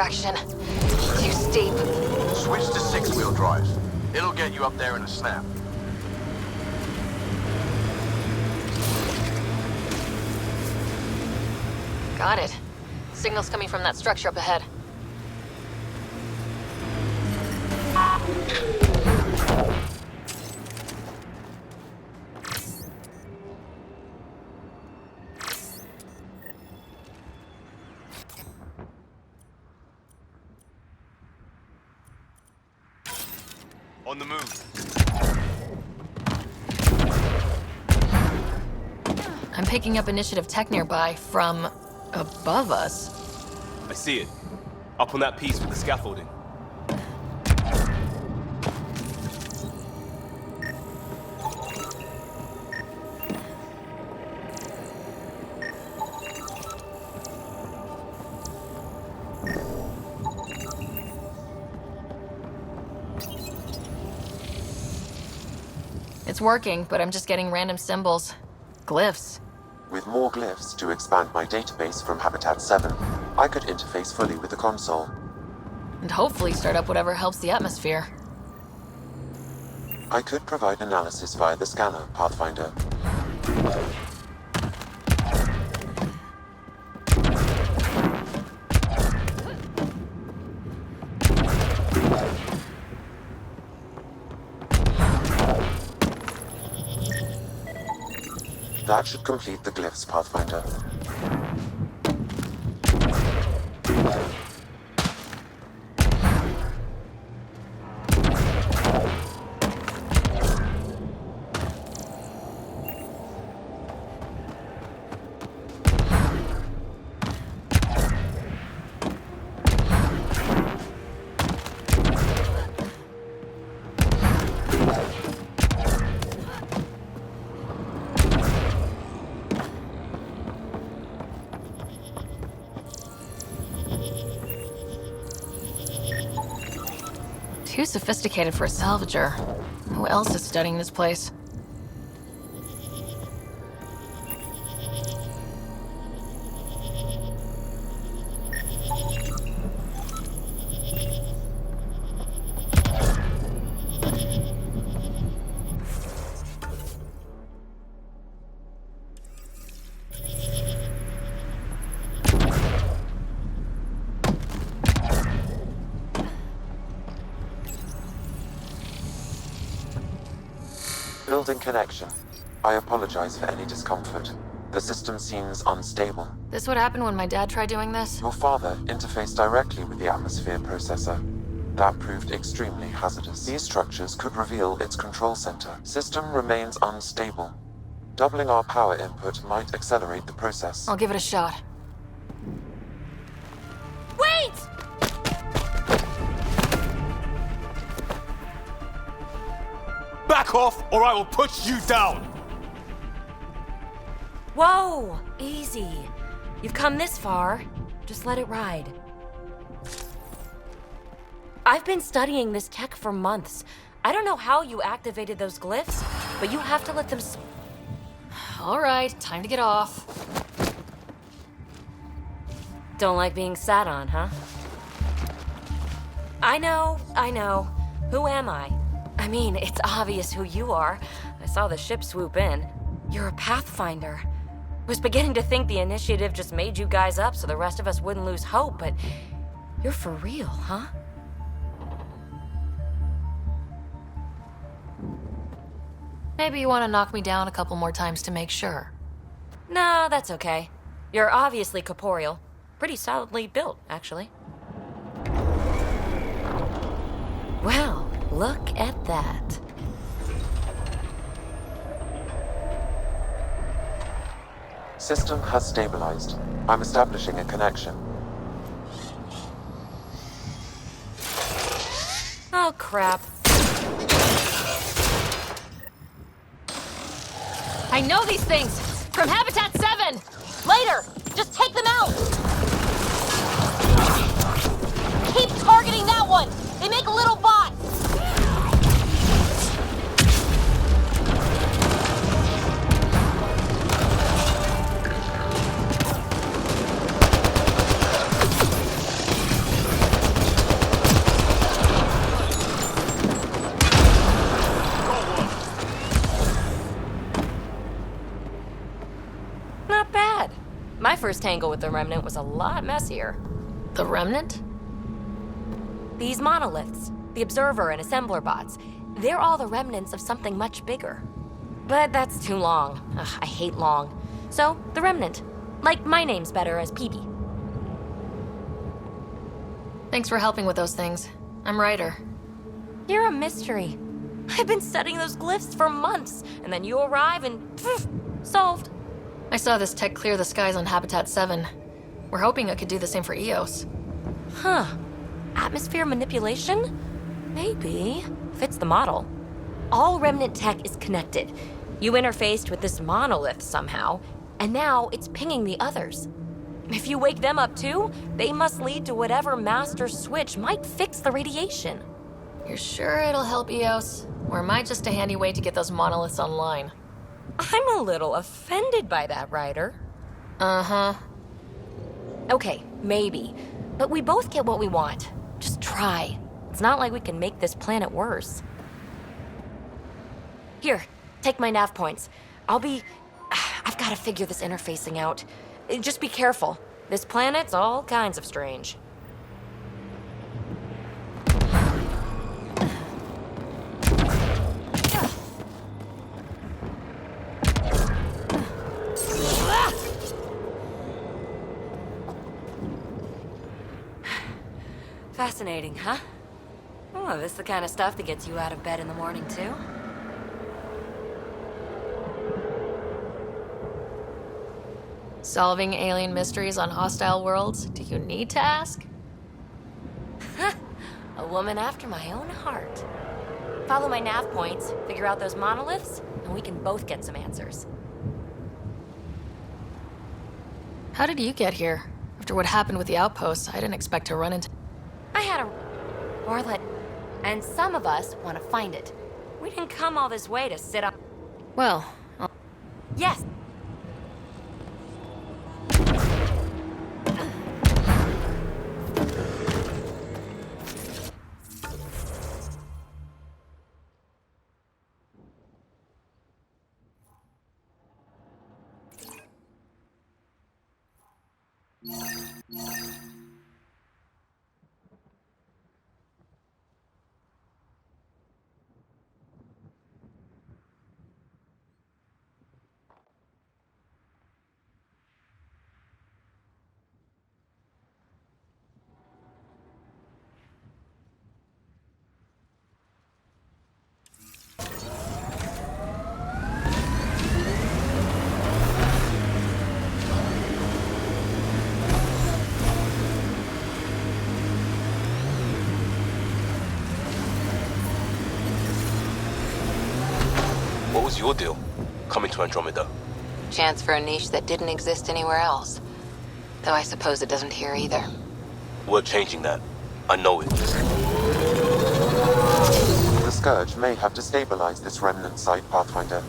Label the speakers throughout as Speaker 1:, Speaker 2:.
Speaker 1: traction. Too steep.
Speaker 2: Switch to 6-wheel drive. It'll get you up there in a snap.
Speaker 1: Got it. Signal's coming from that structure up ahead.
Speaker 2: On the move.
Speaker 1: I'm picking up initiative tech nearby from above us.
Speaker 3: I see it. Up on that piece with the scaffolding.
Speaker 1: It's working, but I'm just getting random symbols. Glyphs.
Speaker 4: With more glyphs to expand my database from Habitat 7, I could interface fully with the console.
Speaker 1: And hopefully start up whatever helps the atmosphere.
Speaker 4: I could provide analysis via the scanner, Pathfinder. That should complete the glyphs, Pathfinder.
Speaker 1: Too sophisticated for a salvager. Who else is studying this place?
Speaker 4: Building connection. I apologize for any discomfort. The system seems unstable.
Speaker 1: This what happened when my dad tried doing this?
Speaker 4: Your father interfaced directly with the atmosphere processor. That proved extremely hazardous. These structures could reveal its control center. System remains unstable. Doubling our power input might accelerate the process.
Speaker 1: I'll give it a shot. Wait!
Speaker 3: Back off, or I will push you down!
Speaker 5: Whoa! Easy. You've come this far. Just let it ride. I've been studying this tech for months. I don't know how you activated those glyphs, but you have to let them...
Speaker 1: All right, time to get off.
Speaker 5: Don't like being sat on, huh? I know. Who am I? I mean, it's obvious who you are. I saw the ship swoop in. You're a Pathfinder. Was beginning to think the initiative just made you guys up so the rest of us wouldn't lose hope, but you're for real, huh?
Speaker 1: Maybe you want to knock me down a couple more times to make sure.
Speaker 5: No, that's okay. You're obviously corporeal. Pretty solidly built, actually. Well, look at that.
Speaker 4: System has stabilized. I'm establishing a connection.
Speaker 5: Oh, crap.
Speaker 1: I know these things! From Habitat 7! Later! Just take them out! Keep targeting that one! They make a little bot!
Speaker 5: first tangle with the Remnant was a lot messier.
Speaker 1: The Remnant?
Speaker 5: These monoliths, the Observer and Assembler bots, they're all the remnants of something much bigger. But that's too long. Ugh, I hate long. So, the Remnant. Like, my name's better as PB.
Speaker 1: Thanks for helping with those things. I'm Ryder.
Speaker 5: You're a mystery. I've been studying those glyphs for months, and then you arrive and poof, solved.
Speaker 1: I saw this tech clear the skies on Habitat 7. We're hoping it could do the same for EOS.
Speaker 5: Huh. Atmosphere manipulation? Maybe. Fits the model. All Remnant tech is connected. You interfaced with this monolith somehow, and now it's pinging the others. If you wake them up too, they must lead to whatever master switch might fix the radiation.
Speaker 1: You're sure it'll help EOS? Or am I just a handy way to get those monoliths online?
Speaker 5: I'm a little offended by that, Ryder.
Speaker 1: Uh-huh.
Speaker 5: Okay, maybe. But we both get what we want. Just try. It's not like we can make this planet worse. Here, take my nav points. I've got to figure this interfacing out. Just be careful. This planet's all kinds of strange. Fascinating, huh? Oh, this is the kind of stuff that gets you out of bed in the morning, too?
Speaker 1: Solving alien mysteries on hostile worlds? Do you need to ask?
Speaker 5: A woman after my own heart. Follow my nav points, figure out those monoliths, and we can both get some answers.
Speaker 1: How did you get here? After what happened with the outposts, I didn't expect to run into...
Speaker 5: I had a Orlet, and some of us want to find it. We didn't come all this way to sit up.
Speaker 1: Well,
Speaker 5: Yes!
Speaker 3: What was your deal? Coming to Andromeda?
Speaker 6: Chance for a niche that didn't exist anywhere else. Though I suppose it doesn't here either.
Speaker 3: We're changing that. I know it.
Speaker 4: The Scourge may have destabilized this remnant site, Pathfinder.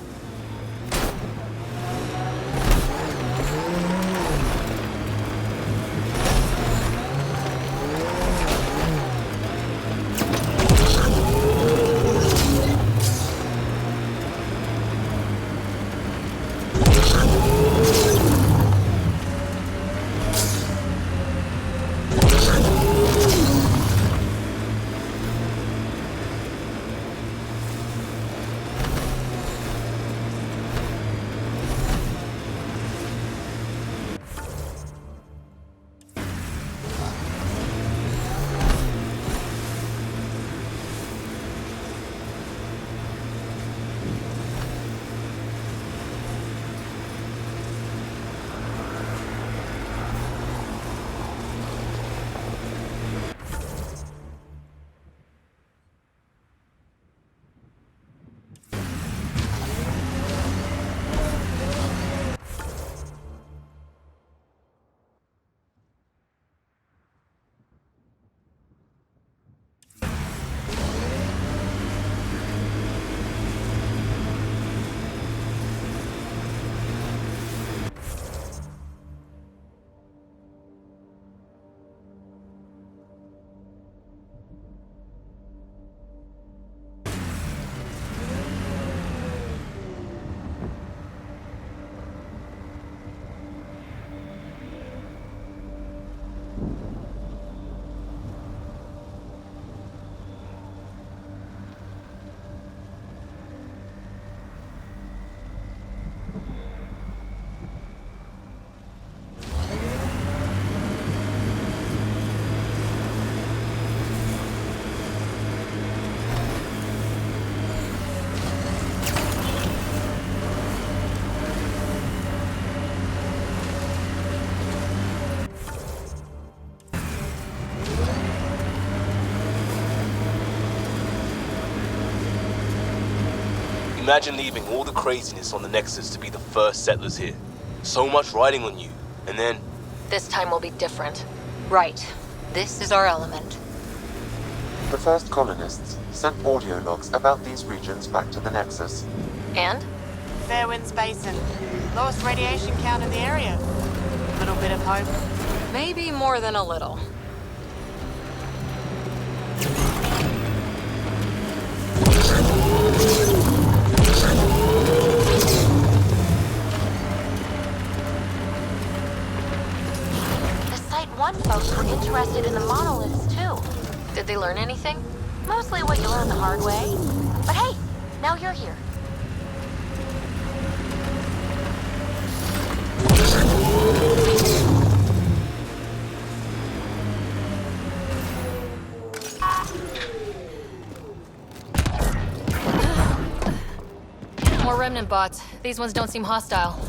Speaker 3: Imagine leaving all the craziness on the Nexus to be the first settlers here. So much riding on you, and then...
Speaker 1: This time will be different. Right. This is our element.
Speaker 4: The first colonists sent audio logs about these regions back to the Nexus.
Speaker 1: And?
Speaker 7: Fairwinds Basin. Lowest radiation count in the area. Little bit of hope.
Speaker 1: Maybe more than a little.
Speaker 8: The Site 1 folks were interested in the monoliths, too.
Speaker 1: Did they learn anything?
Speaker 8: Mostly what you learn the hard way. But hey, now you're here.
Speaker 1: More remnant bots. These ones don't seem hostile.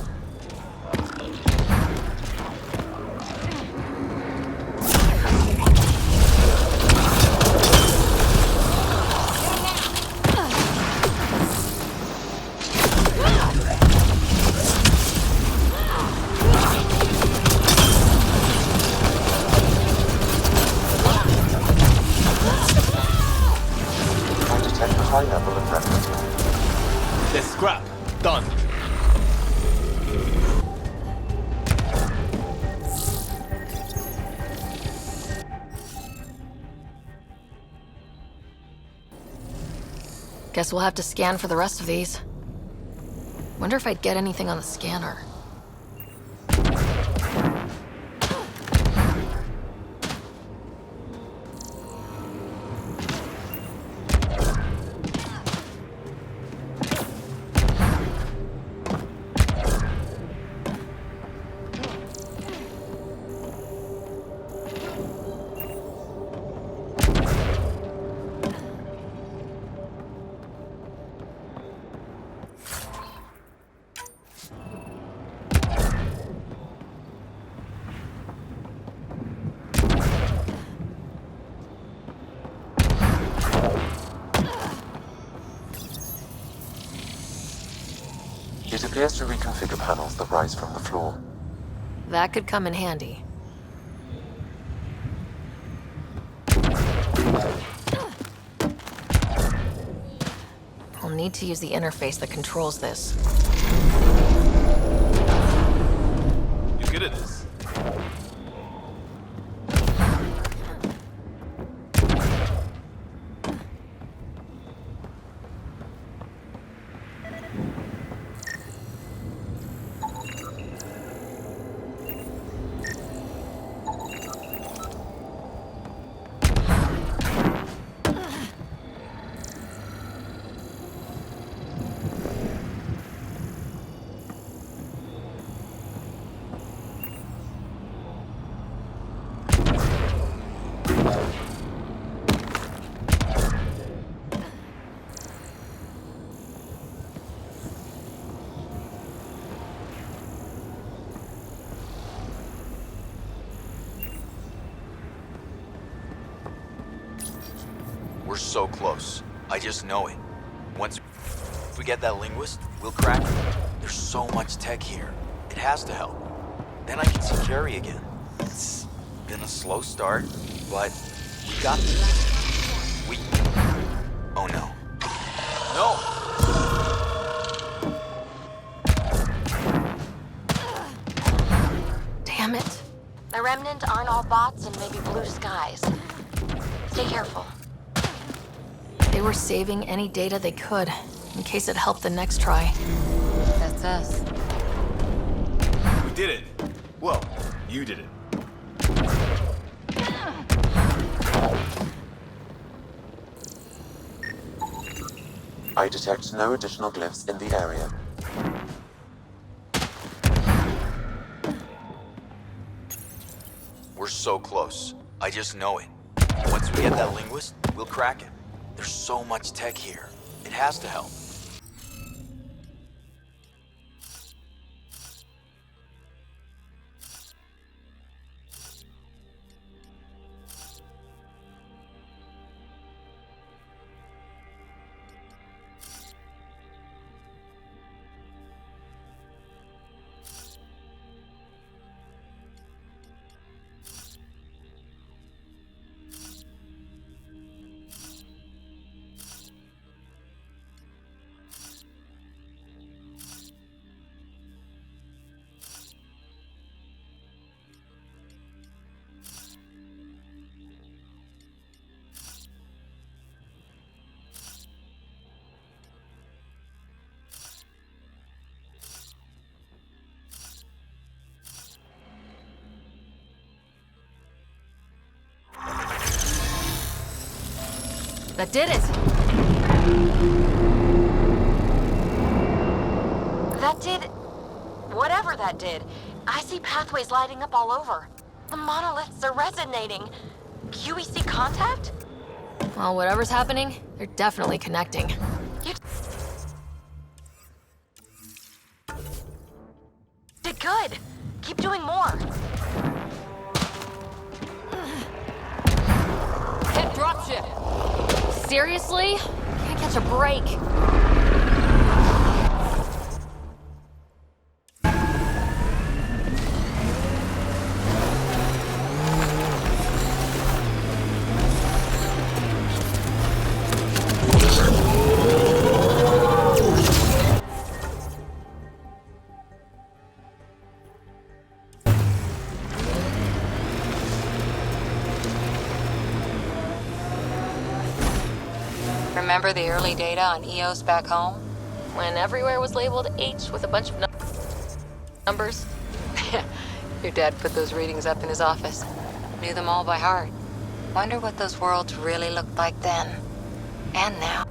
Speaker 4: I detect a high level of remnant.
Speaker 3: Let's scrap. Done.
Speaker 1: Guess we'll have to scan for the rest of these. Wonder if I'd get anything on the scanner.
Speaker 4: It appears to reconfigure panels that rise from the floor.
Speaker 1: That could come in handy. I'll need to use the interface that controls this.
Speaker 3: You're good at this.
Speaker 2: We're so close. I just know it. Once we get that linguist, we'll crack it. There's so much tech here. It has to help. Then I can see Carrie again. It's been a slow start, but we got this. We... Oh no. No!
Speaker 1: Damn it.
Speaker 8: The Remnant aren't all bots and maybe blue skies. Stay careful.
Speaker 1: They were saving any data they could, in case it helped the next try.
Speaker 6: That's us.
Speaker 3: We did it. Well, you did it.
Speaker 4: I detect no additional glyphs in the area.
Speaker 2: We're so close. I just know it. Once we get that linguist, we'll crack it. There's so much tech here. It has to help.
Speaker 1: That did it!
Speaker 8: That did... whatever that did. I see pathways lighting up all over. The monoliths are resonating. QEC contact?
Speaker 1: Well, whatever's happening, they're definitely connecting.
Speaker 8: You did good. Keep doing more.
Speaker 1: Hit dropship! Seriously? Can't catch a break.
Speaker 6: Remember the early data on EOS back home?
Speaker 1: When everywhere was labeled H with a bunch of numbers.
Speaker 6: Your dad put those readings up in his office. Knew them all by heart. Wonder what those worlds really looked like then. And now.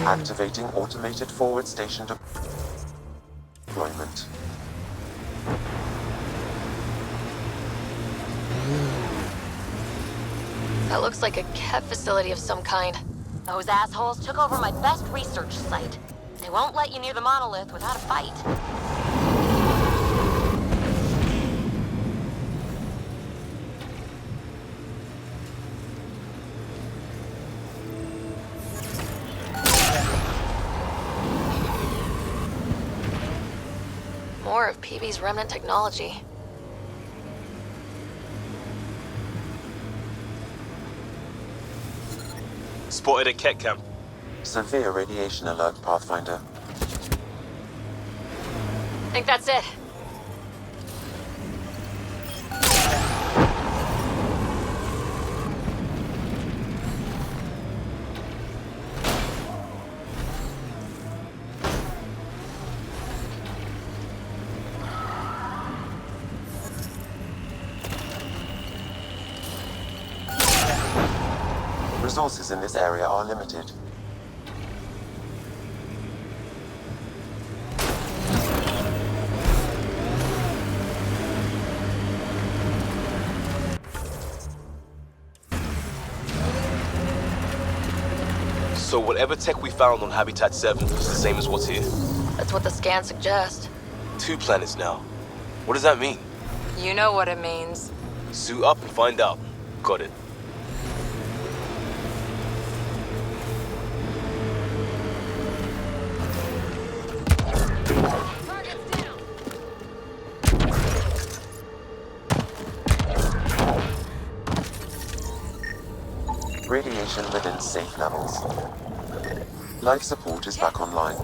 Speaker 4: Activating automated forward station deployment.
Speaker 1: That looks like a Kev facility of some kind.
Speaker 8: Those assholes took over my best research site. They won't let you near the monolith without a fight.
Speaker 1: More of PB's remnant technology.
Speaker 3: Spotted a Ket camp.
Speaker 4: Severe radiation alert, Pathfinder.
Speaker 1: I think that's it.
Speaker 4: Resources in this area are limited.
Speaker 3: So whatever tech we found on Habitat 7 is the same as what's here.
Speaker 1: That's what the scans suggest.
Speaker 3: 2 planets now. What does that mean?
Speaker 6: You know what it means.
Speaker 3: Suit up and find out. Got it.
Speaker 4: Radiation within safe levels. Life support is back online.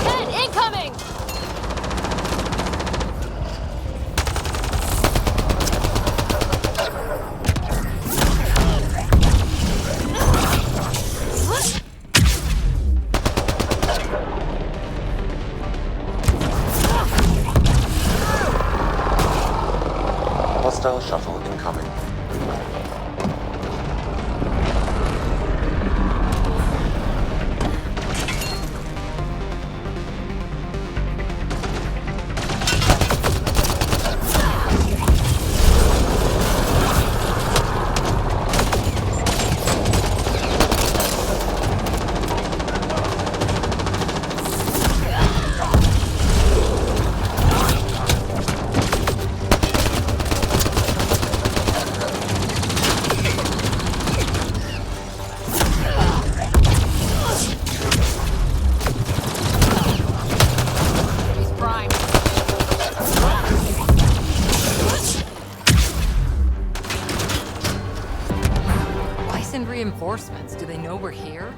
Speaker 1: Ted, incoming!
Speaker 4: Hostile shuttle incoming.
Speaker 9: reinforcements. Do they know we're here?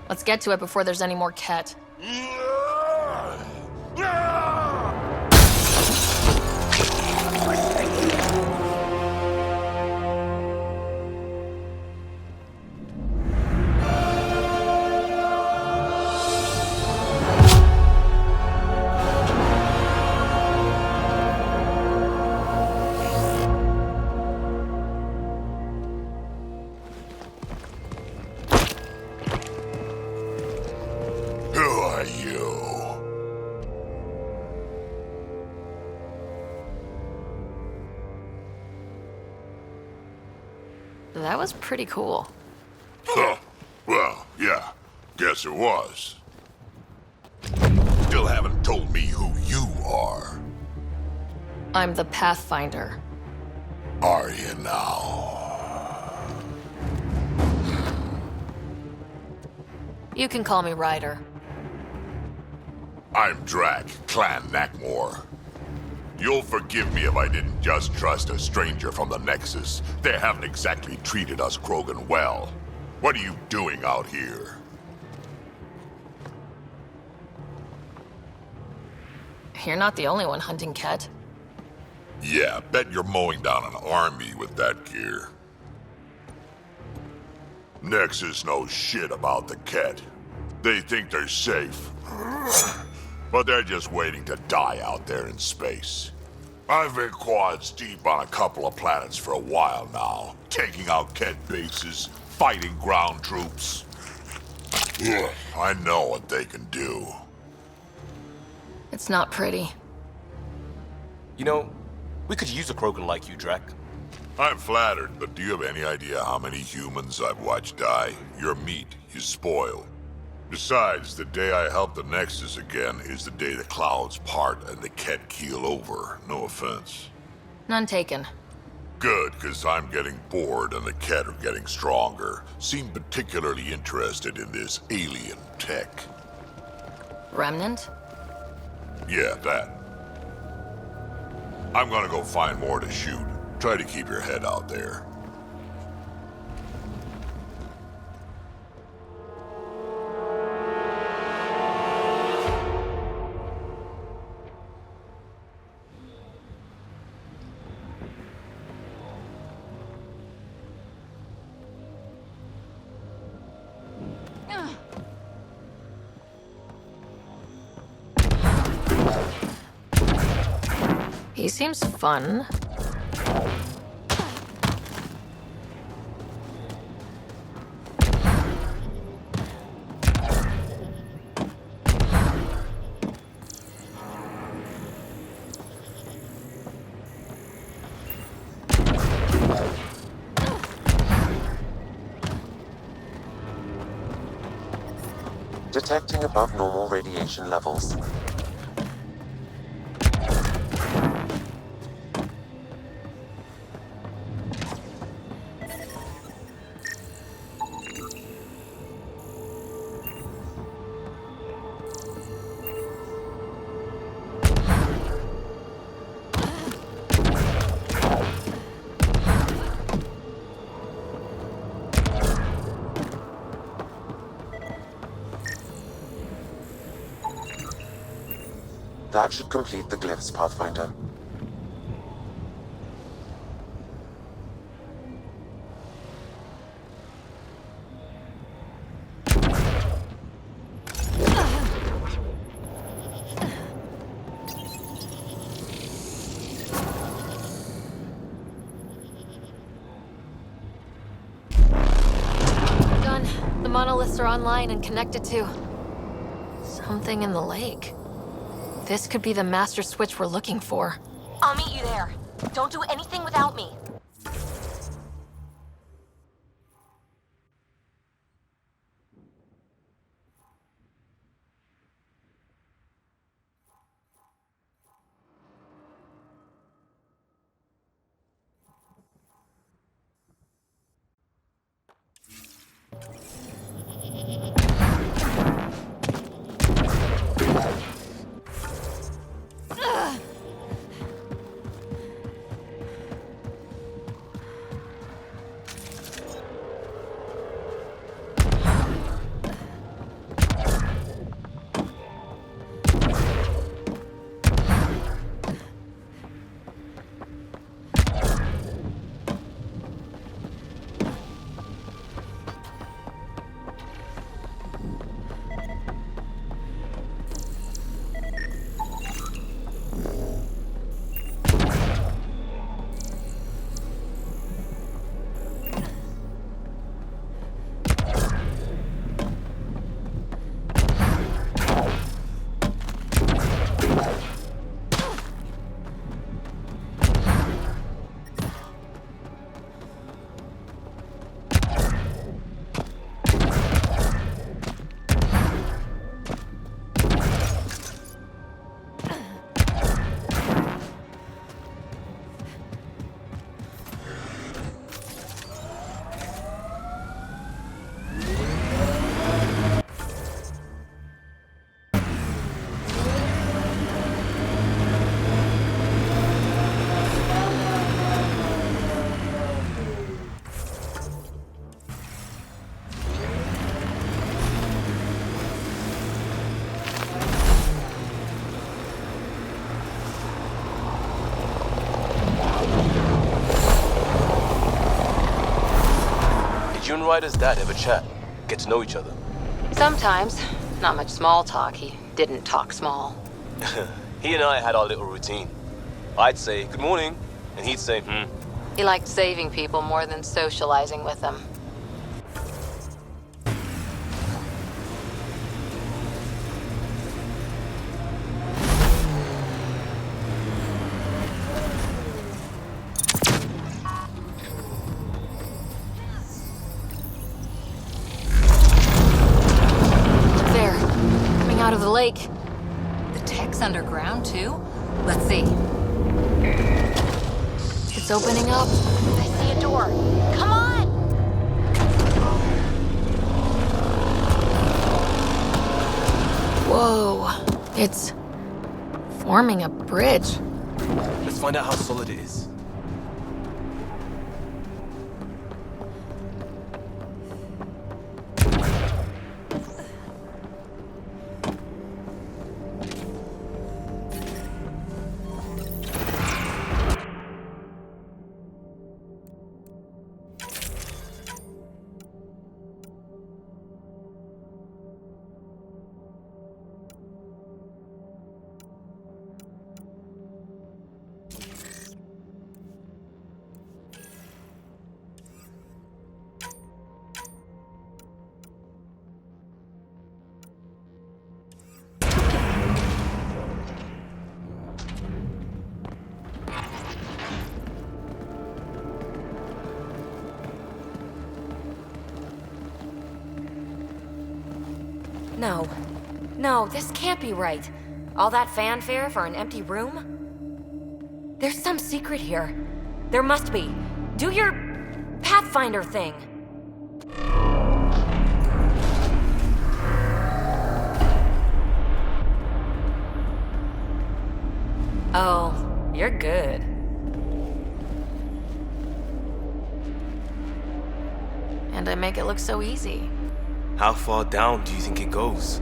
Speaker 1: Let's get to it before there's any more Ket.
Speaker 10: Who are you?
Speaker 1: That was pretty cool.
Speaker 10: Huh. Well, yeah. Guess it was. Still haven't told me who you are.
Speaker 1: I'm the Pathfinder.
Speaker 10: Are you now?
Speaker 1: You can call me Ryder.
Speaker 10: I'm Drac, Clan Nakmor. You'll forgive me if I didn't just trust a stranger from the Nexus. They haven't exactly treated us Krogan well. What are you doing out here?
Speaker 1: You're not the only one hunting Ket.
Speaker 10: Yeah, bet you're mowing down an army with that gear. Nexus knows shit about the Ket. They think they're safe. But they're just waiting to die out there in space. I've been quads deep on a couple of planets for a while now, taking out Ket bases, fighting ground troops. Ugh, I know what they can do.
Speaker 1: It's not pretty.
Speaker 3: You know, we could use a Krogan like you, Drac.
Speaker 10: I'm flattered, but do you have any idea how many humans I've watched die? Your meat is spoiled. Besides, the day I help the Nexus again is the day the clouds part and the Ket keel over. No offense.
Speaker 1: None taken.
Speaker 10: Good, because I'm getting bored and the Ket are getting stronger. Seem particularly interested in this alien tech.
Speaker 1: Remnant?
Speaker 10: Yeah, that. I'm gonna go find more to shoot. Try to keep your head out there.
Speaker 1: He seems fun.
Speaker 4: Detecting above normal radiation levels. That should complete the glyphs, Pathfinder.
Speaker 1: Done. The monoliths are online and connected to something in the lake. This could be the master switch we're looking for.
Speaker 8: I'll meet you there. Don't do anything without me.
Speaker 3: You and Ryder's dad ever chat? Get to know each other?
Speaker 6: Sometimes. Not much small talk. He didn't talk small.
Speaker 3: He and I had our little routine. I'd say, good morning, and he'd say,
Speaker 6: He liked saving people more than socializing with them.
Speaker 1: There, coming out of the lake.
Speaker 6: The tech's underground, too? Let's see.
Speaker 1: It's opening up.
Speaker 8: I see a door. Come on!
Speaker 1: Whoa. It's forming a bridge.
Speaker 3: let's find out how solid it is.
Speaker 5: No. No, this can't be right. All that fanfare for an empty room? There's some secret here. There must be. Do your Pathfinder thing. Oh, you're good.
Speaker 1: And I make it look so easy.
Speaker 3: How far down do you think it goes?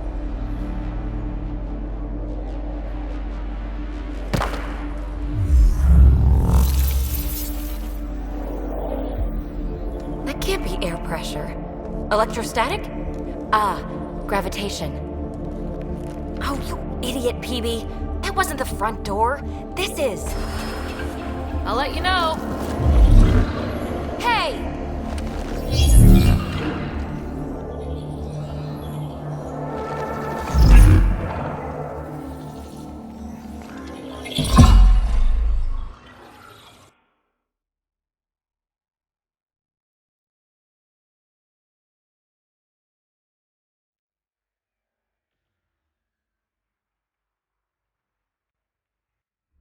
Speaker 5: That can't be air pressure. Electrostatic? Ah, gravitation. Oh, you idiot, PB. That wasn't the front door. This is.
Speaker 1: I'll let you know.
Speaker 5: Hey!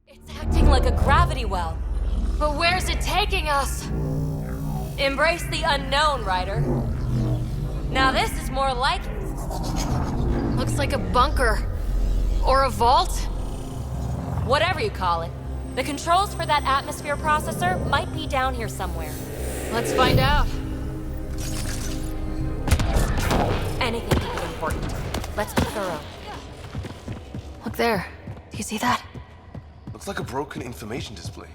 Speaker 5: It's acting like a gravity well.
Speaker 1: But where's it taking us?
Speaker 5: Embrace the unknown, Ryder. Now this is more like it.
Speaker 1: Looks like a bunker. Or a vault?
Speaker 5: Whatever you call it. The controls for that atmosphere processor might be down here somewhere.
Speaker 1: Let's find out.
Speaker 5: Anything could be important. Let's be thorough.
Speaker 1: Look there. Do you see that?
Speaker 3: Looks like a broken information display.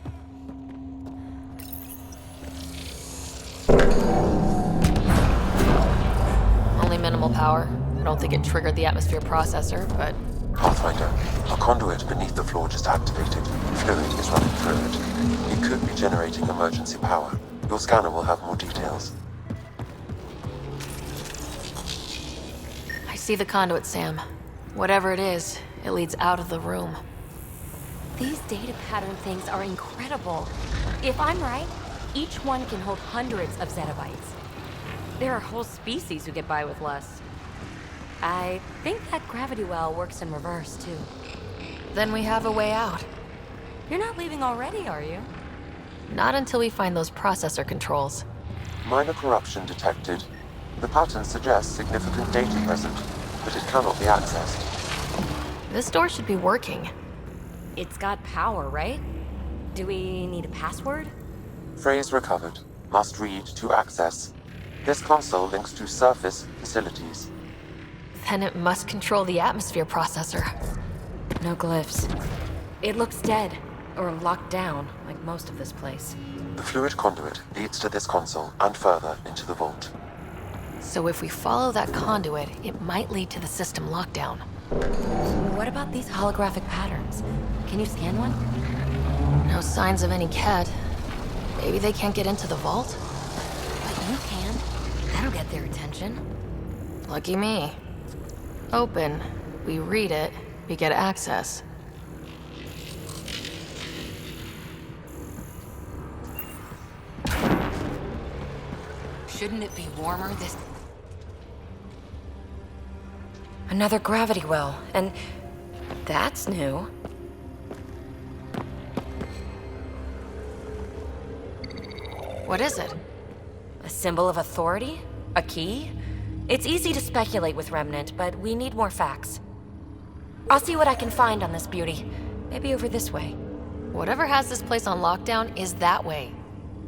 Speaker 1: Only minimal power. I don't think it triggered the atmosphere processor, but
Speaker 4: Pathfinder, a conduit beneath the floor just activated. Fluid is running through it. It could be generating emergency power. Your scanner will have more details.
Speaker 1: I see the conduit, Sam. Whatever it is, it leads out of the room.
Speaker 8: These data pattern things are incredible. If I'm right, each one can hold hundreds of zettabytes.
Speaker 5: There are whole species who get by with less. I think that gravity well works in reverse, too.
Speaker 1: Then we have a way out.
Speaker 5: You're not leaving already, are you?
Speaker 1: Not until we find those processor controls.
Speaker 4: Minor corruption detected. The pattern suggests significant data present, but it cannot be accessed.
Speaker 1: This door should be working.
Speaker 5: It's got power, right? Do we need a password?
Speaker 4: Phrase recovered. Must read to access. This console links to surface facilities.
Speaker 1: Then it must control the atmosphere processor.
Speaker 5: No glyphs. It looks dead, or locked down, like most of this place.
Speaker 4: The fluid conduit leads to this console and further into the vault.
Speaker 1: So if we follow that conduit, it might lead to the system lockdown.
Speaker 5: What about these holographic patterns? Can you scan one?
Speaker 1: No signs of any Ket. Maybe they can't get into the vault?
Speaker 5: But you can. That'll get their attention.
Speaker 1: Lucky me. Open. We read it. We get access.
Speaker 6: Shouldn't it be warmer this...
Speaker 5: Another gravity well, and that's new.
Speaker 1: What is it?
Speaker 5: A symbol of authority? A key? It's easy to speculate with Remnant, but we need more facts. I'll see what I can find on this beauty. Maybe over this way.
Speaker 1: Whatever has this place on lockdown is that way.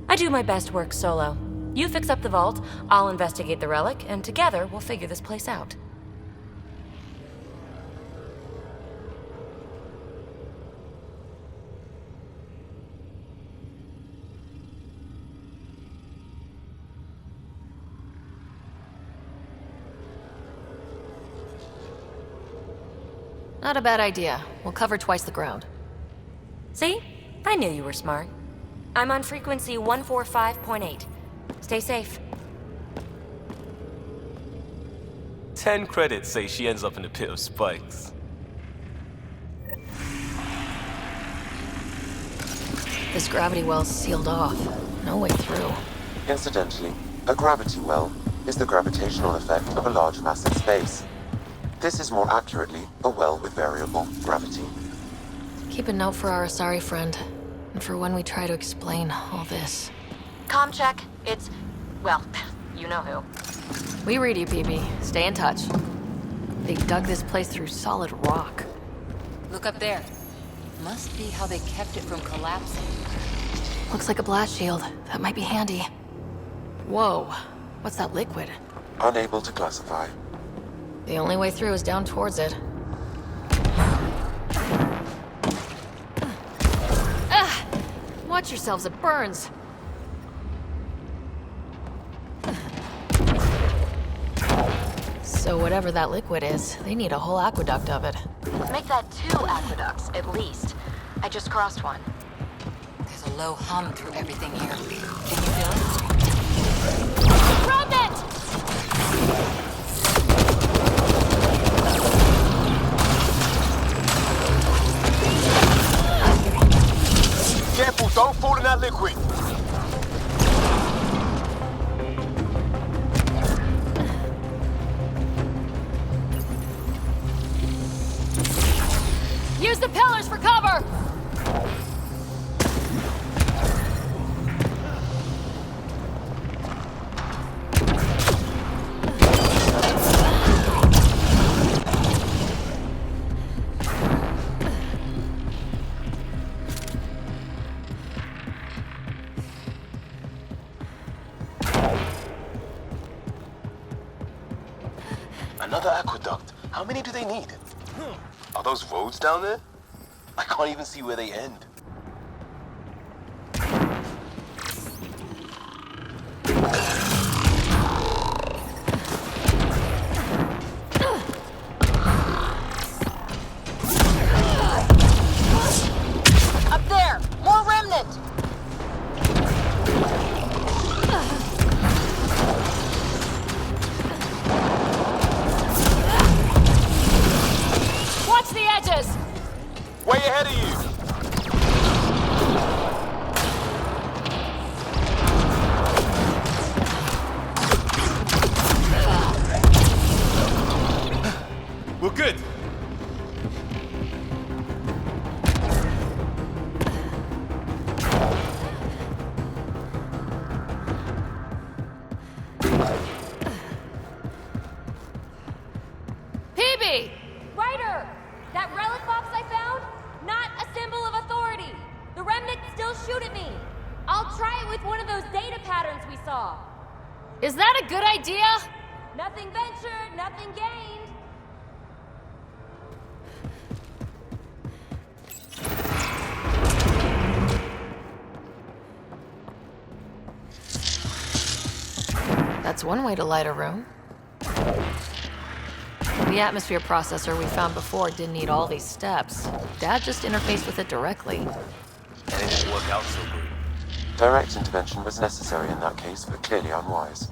Speaker 5: I do my best work solo. You fix up the vault, I'll investigate the relic, and together we'll figure this place out.
Speaker 1: Not a bad idea. We'll cover twice the ground.
Speaker 5: See? I knew you were smart. I'm on frequency 145.8. Stay safe.
Speaker 3: 10 credits say she ends up in a pit of spikes.
Speaker 1: This gravity well's sealed off. No way through.
Speaker 4: Incidentally, a gravity well is the gravitational effect of a large mass in space. This is more accurately a well with variable gravity.
Speaker 1: Keep a note for our Asari friend, and for when we try to explain all this.
Speaker 8: Comm check. It's... well, you know who.
Speaker 1: We read you, PB. Stay in touch. They dug this place through solid rock.
Speaker 6: Look up there. Must be how they kept it from collapsing.
Speaker 1: Looks like a blast shield. That might be handy. Whoa. What's that liquid?
Speaker 4: Unable to classify.
Speaker 1: The only way through is down towards it. Watch yourselves, it burns. So whatever that liquid is, they need a whole aqueduct of it.
Speaker 8: Make that 2 aqueducts, at least. I just crossed one.
Speaker 6: There's a low hum through everything here. Can you feel it?
Speaker 1: Remnant!
Speaker 3: Careful, don't fall in that liquid.
Speaker 1: Use the pillars for cover!
Speaker 3: Another aqueduct. How many do they need? Are those roads down there? I can't even see where they end.
Speaker 8: Up there! More remnant!
Speaker 1: Watch the edges!
Speaker 3: Way ahead of you! We're good.
Speaker 1: PB!
Speaker 5: Ryder! That relic box I found? Not a symbol of authority. The remnants still shoot at me. I'll try it with one of those data patterns we saw.
Speaker 1: Is that a good idea?
Speaker 5: Nothing ventured, nothing gained.
Speaker 1: That's one way to light a room. The atmosphere processor we found before didn't need all these steps. Dad just interfaced with it directly.
Speaker 2: And it didn't work out so great.
Speaker 4: Direct intervention was necessary in that case, but clearly unwise.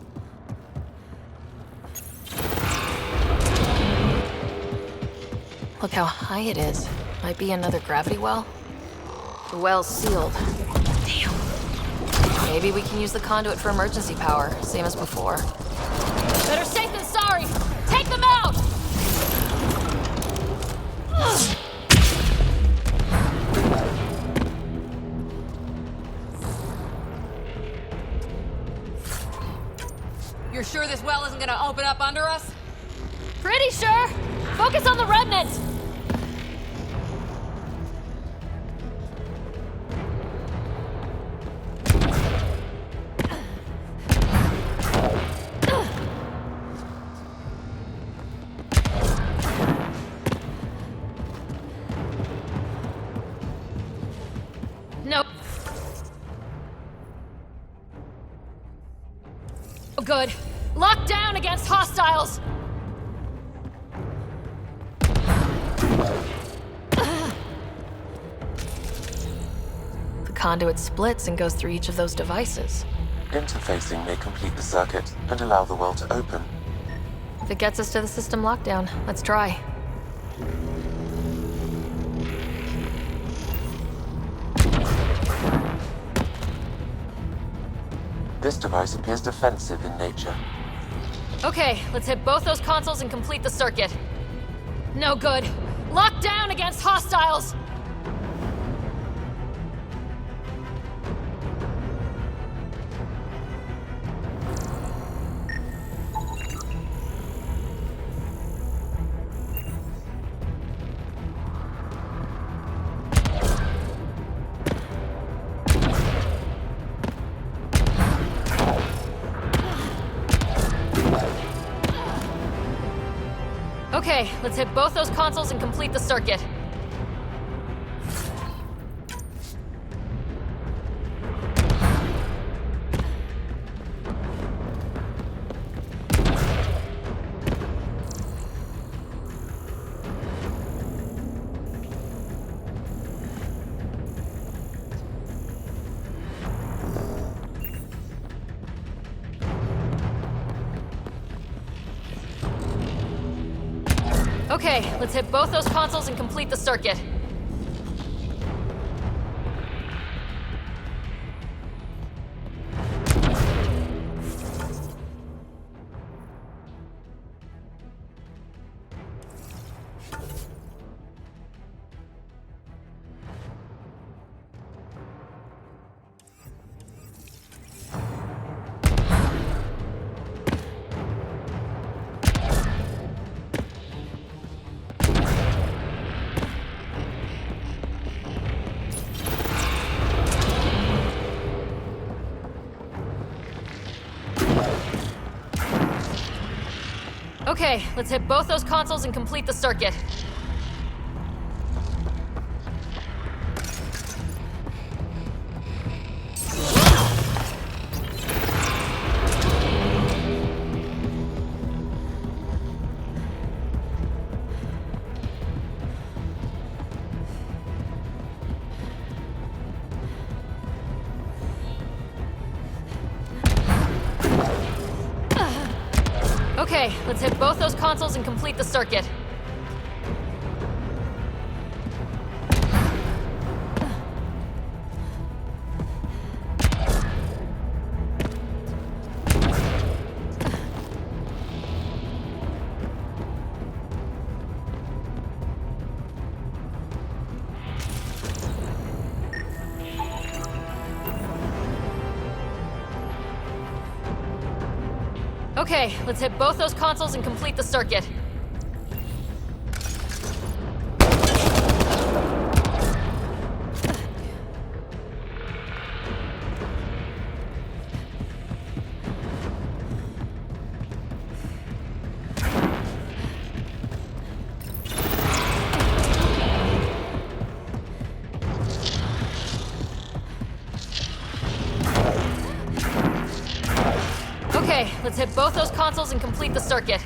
Speaker 1: Look how high it is. Might be another gravity well. The well's sealed. Damn. Maybe we can use the conduit for emergency power, same as before. Better safe than sorry! Take them out!
Speaker 6: You're sure this well isn't gonna open up under us?
Speaker 1: Pretty sure! Focus on the remnant! Nope. Oh, good. Locked down against hostiles! The conduit splits and goes through each of those devices.
Speaker 4: Interfacing may complete the circuit and allow the well to open.
Speaker 1: If it gets us to the system lockdown, let's try.
Speaker 4: This device appears defensive in nature.
Speaker 1: Okay, let's hit both those consoles and complete the circuit. No good. Locked down against hostiles! Okay, let's hit both those consoles and complete the circuit. Okay, let's hit both those consoles and complete the circuit. Okay, let's hit both those consoles and complete the circuit. Okay, let's hit both those consoles and complete the circuit. Okay, let's hit both those consoles and complete the circuit. Okay, let's hit both those consoles and complete the circuit.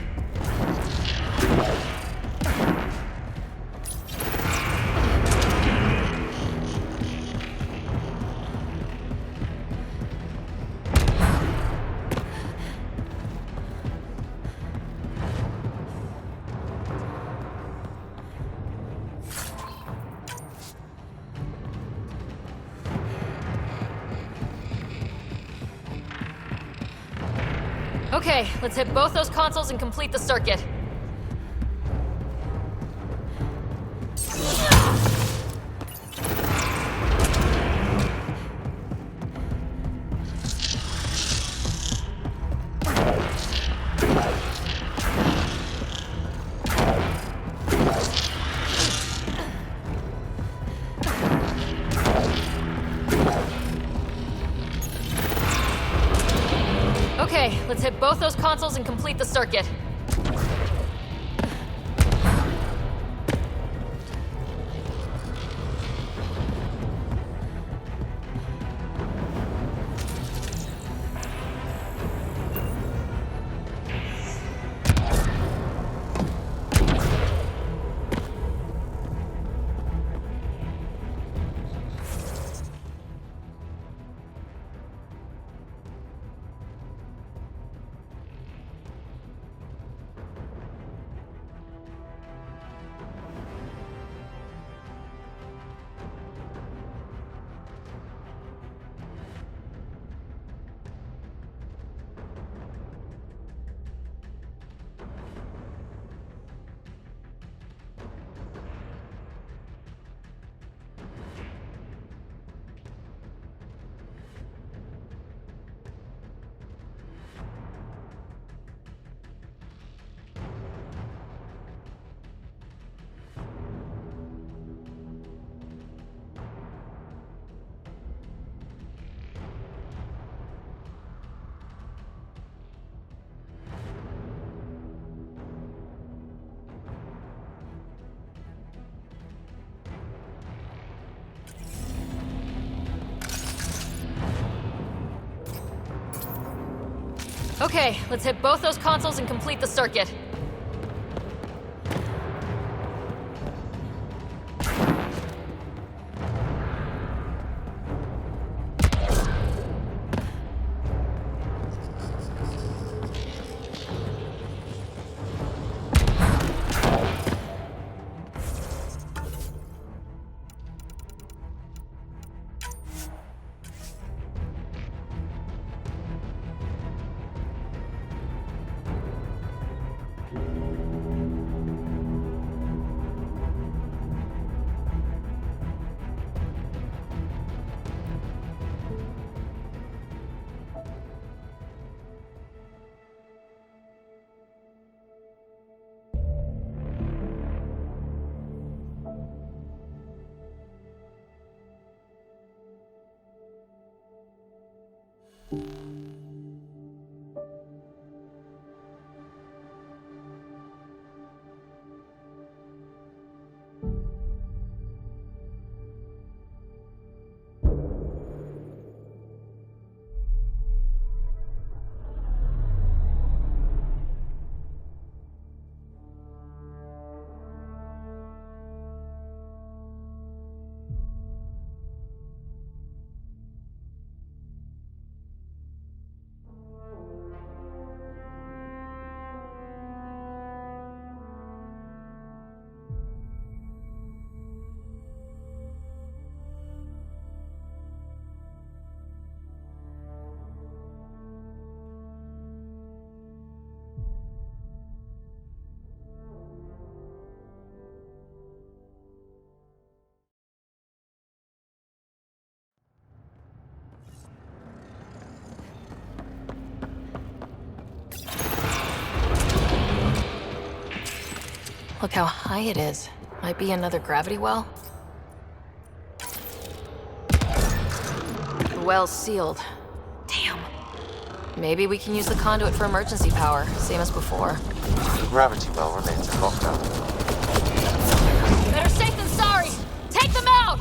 Speaker 1: Okay, let's hit both those consoles and complete the circuit. Okay, let's hit both those consoles and complete the circuit. Okay, let's hit both those consoles and complete the circuit. Look how high it is. Might be another gravity well. The well's sealed. Damn. Maybe we can use the conduit for emergency power, same as before.
Speaker 4: The gravity well remains in lockdown.
Speaker 1: Better safe than sorry! Take them out!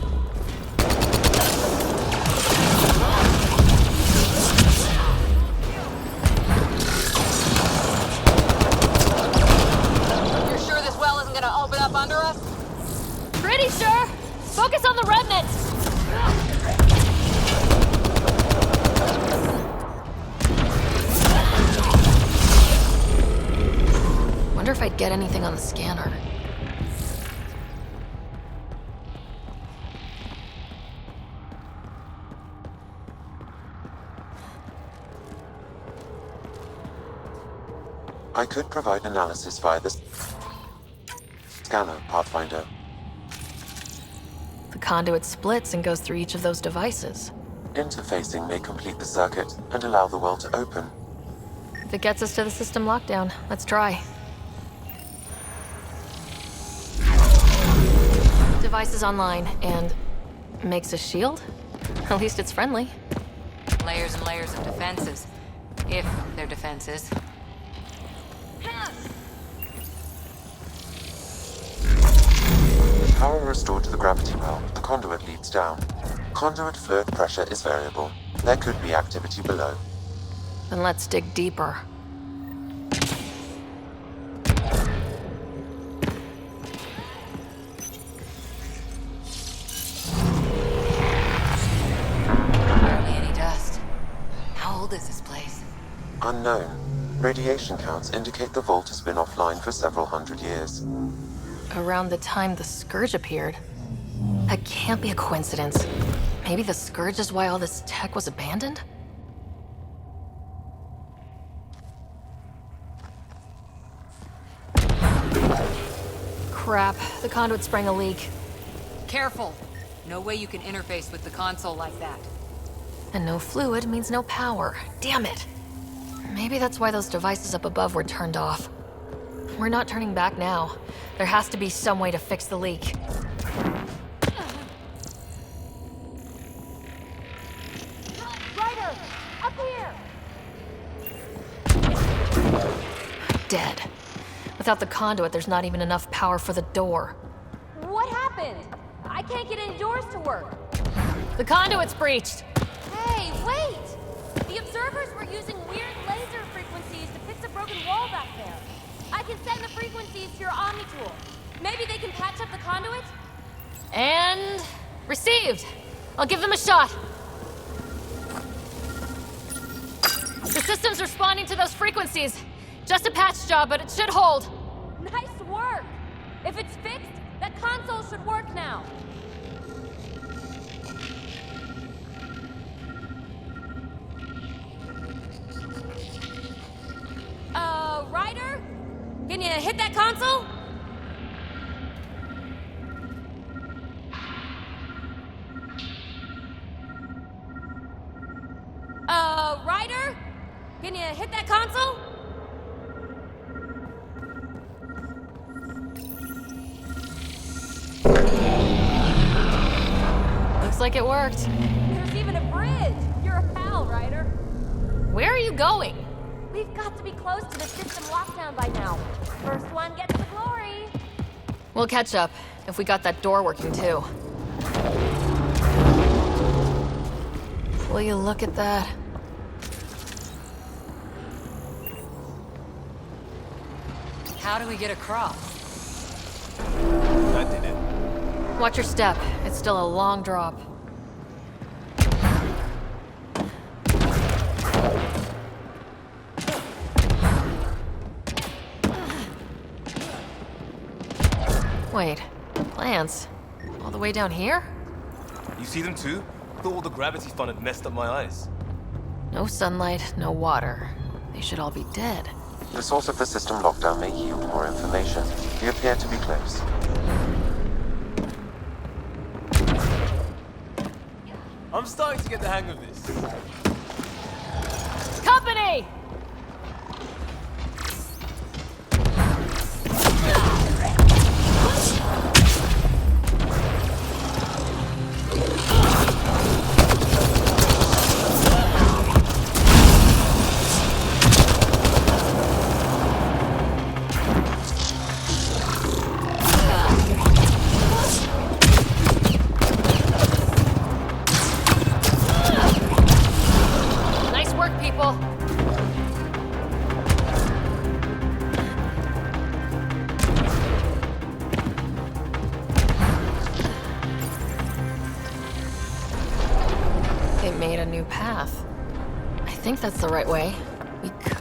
Speaker 6: You're sure this well isn't gonna open up under us?
Speaker 1: Pretty sure! Focus on the remnants! Wonder if I'd get anything on the scanner.
Speaker 4: I could provide analysis via the scanner, Pathfinder.
Speaker 1: The conduit splits and goes through each of those devices.
Speaker 4: Interfacing may complete the circuit and allow the well to open.
Speaker 1: If it gets us to the system lockdown, let's try. Device is online and makes a shield? At least it's friendly.
Speaker 6: Layers and layers of defenses. If they're defenses.
Speaker 4: Power restored to the gravity well. The conduit leads down. Conduit fluid pressure is variable. There could be activity below.
Speaker 1: Then let's dig deeper.
Speaker 6: Barely any dust. How old is this place?
Speaker 4: Unknown. Radiation counts indicate the vault has been offline for several hundred years.
Speaker 1: Around the time the Scourge appeared. That can't be a coincidence. Maybe the Scourge is why all this tech was abandoned? Crap, the conduit sprang a leak.
Speaker 6: Careful. No way you can interface with the console like that.
Speaker 1: And no fluid means no power. Damn it. Maybe that's why those devices up above were turned off. We're not turning back now. There has to be some way to fix the leak.
Speaker 8: Ryder! Up here!
Speaker 1: Dead. Without the conduit, there's not even enough power for the door.
Speaker 8: What happened? I can't get indoors to work.
Speaker 1: The conduit's breached!
Speaker 8: Hey, wait! The observers were using weird laser frequencies
Speaker 5: broken wall back there. I can send the frequencies to your Omni tool. Maybe they can patch up the conduit?
Speaker 1: And received. I'll give them a shot. The system's responding to those frequencies. Just a patch job, but it should hold.
Speaker 5: Nice work! If it's fixed, that console should work now. Ryder? Can you hit that console? Ryder? Can you hit that console?
Speaker 1: Looks like it worked.
Speaker 5: There's even a bridge. You're a pal, Ryder.
Speaker 1: Where are you going?
Speaker 5: We've got to be close to the system lockdown by now. First one gets the glory.
Speaker 1: We'll catch up if we got that door working too. Will you look at that?
Speaker 6: How do we get across?
Speaker 9: That did it.
Speaker 1: Watch your step. It's still a long drop. Wait, plants? All the way down here?
Speaker 9: You see them too? Thought all the gravity fun had messed up my eyes.
Speaker 1: No sunlight, no water. They should all be dead.
Speaker 4: The source of the system lockdown may yield more information. We appear to be close.
Speaker 9: I'm starting to get the hang of this.
Speaker 1: Company! Nice work, people. They made a new path. I think that's the right way. We could...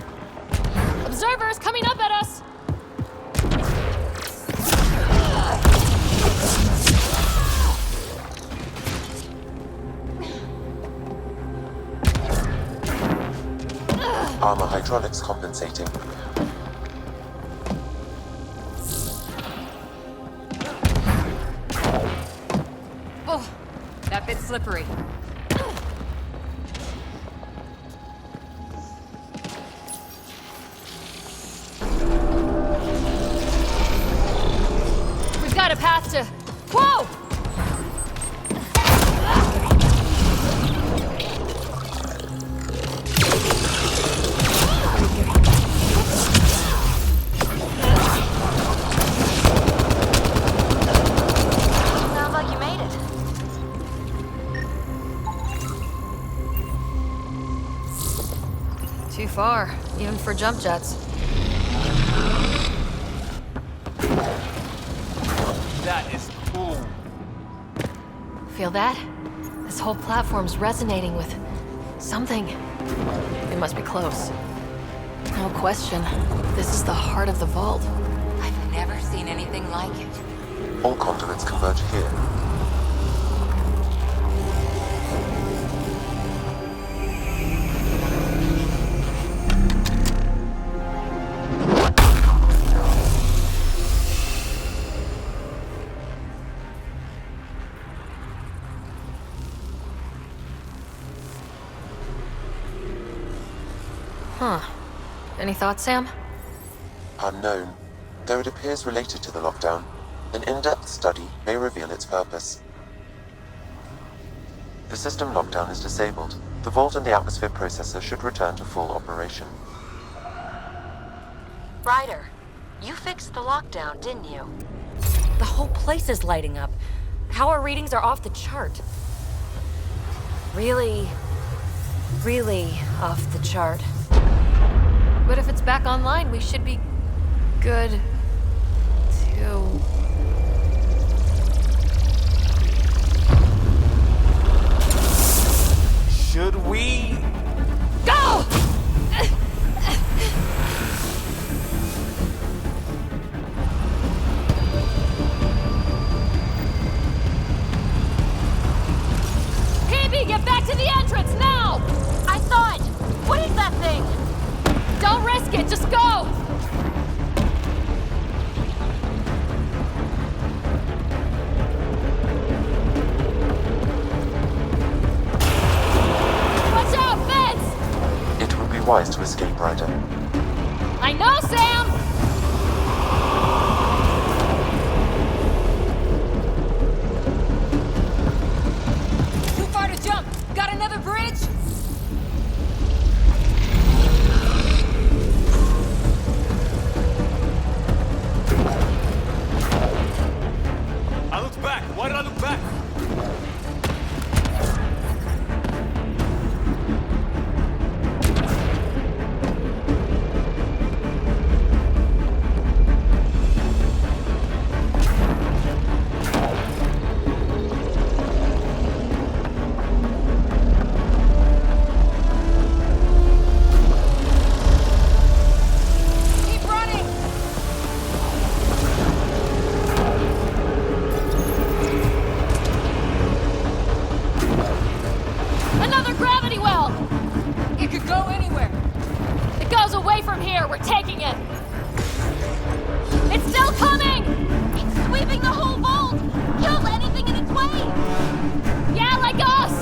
Speaker 1: Observers coming up at us!
Speaker 4: Armor hydraulics compensating.
Speaker 6: Oh, that bit's slippery.
Speaker 1: We've got a path to... Whoa!
Speaker 8: Sounds like you made it.
Speaker 1: Too far, even for jump jets.
Speaker 9: That is cool.
Speaker 1: Feel that? This whole platform's resonating with something. They must be close. No question. This is the heart of the vault.
Speaker 6: I've never seen anything like it.
Speaker 4: All conduits converge here.
Speaker 1: Huh. Any thoughts, Sam?
Speaker 4: Unknown. Though it appears related to the lockdown, an in-depth study may reveal its purpose. The system lockdown is disabled. The vault and the atmosphere processor should return to full operation.
Speaker 8: Ryder, you fixed the lockdown, didn't you?
Speaker 5: The whole place is lighting up. Power readings are off the chart. Really, really off the chart.
Speaker 1: But if it's back online, we should be good to...
Speaker 9: Should we?
Speaker 1: Go! PB, get back to the entrance now!
Speaker 8: I saw it! What is that thing?
Speaker 1: Don't risk it, just go! Watch out, Vince!
Speaker 4: It would be wise to escape, Ryder.
Speaker 1: I know, Sam!
Speaker 5: Too far to jump! Got another bridge?
Speaker 9: I looked back. Why did I look back?
Speaker 5: Keep running!
Speaker 1: Another gravity well!
Speaker 5: It could go anywhere.
Speaker 1: It goes away from here, we're taking it! It's still coming!
Speaker 8: It's sweeping the whole vault! Kills anything in its way!
Speaker 1: Yeah, like us!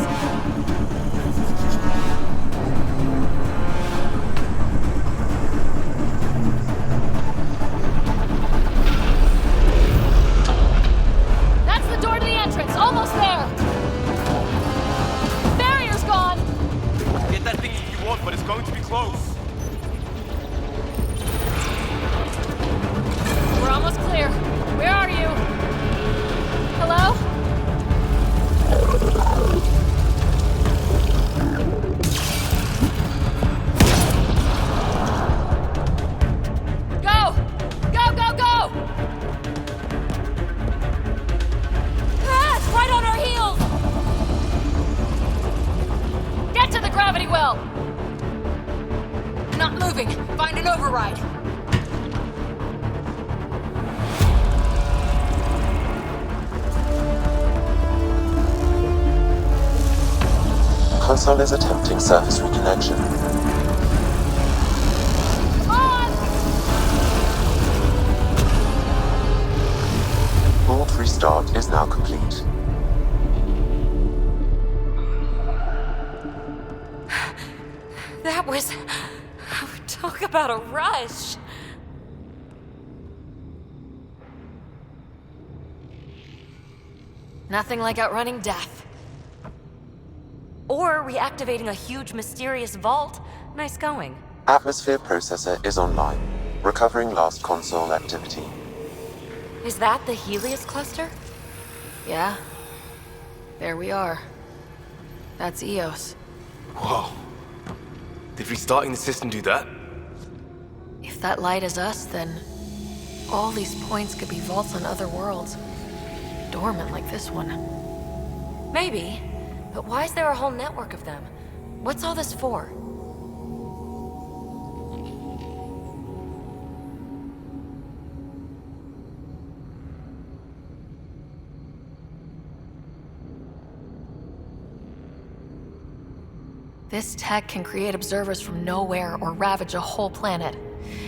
Speaker 1: That's the door to the entrance, almost there! Barrier's gone!
Speaker 9: Get that thing if you want, but it's going to be close.
Speaker 1: We're almost clear. Where are you? Hello? Go! Go, go, go!
Speaker 5: Ah, it's right on our heels!
Speaker 1: Get to the gravity well!
Speaker 5: Not moving. Find an override.
Speaker 4: Console is attempting surface reconnection.
Speaker 1: On!
Speaker 4: Vault restart is now complete.
Speaker 5: That was... Talk about a rush.
Speaker 1: Nothing like outrunning death.
Speaker 5: Or reactivating a huge mysterious vault. Nice going.
Speaker 4: Atmosphere processor is online, recovering lost console activity.
Speaker 5: Is that the Helios cluster?
Speaker 1: Yeah. There we are. That's Eos.
Speaker 9: Whoa. Did restarting the system do that?
Speaker 1: If that light is us, then all these points could be vaults on other worlds. Dormant like this one.
Speaker 5: Maybe. But why is there a whole network of them? What's all this for?
Speaker 1: This tech can create observers from nowhere or ravage a whole planet.